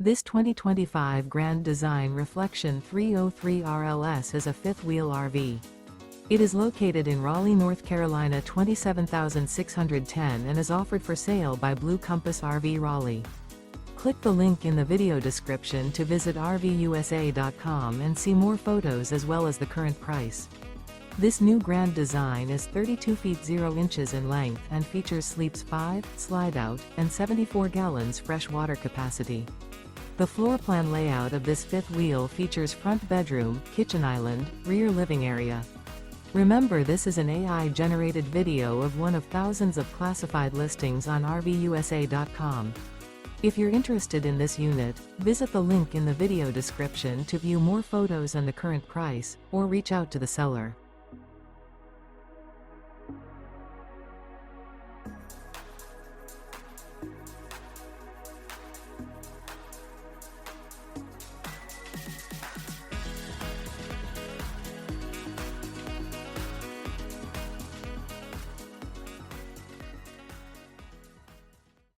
This 2025 Grand Design Reflection 303 RLS is a fifth-wheel RV. It is located in Raleigh, North Carolina 27610 and is offered for sale by Blue Compass RV Raleigh. Click the link in the video description to visit RVUSA.com and see more photos as well as the current price. This new Grand Design is 32 feet 0 inches in length and features sleeps 5, slide-out, and 74 gallons fresh water capacity. The floor plan layout of this fifth wheel features front bedroom, kitchen island, rear living area. Remember, this is an AI-generated video of one of thousands of classified listings on RVUSA.com. If you're interested in this unit, visit the link in the video description to view more photos and the current price, or reach out to the seller.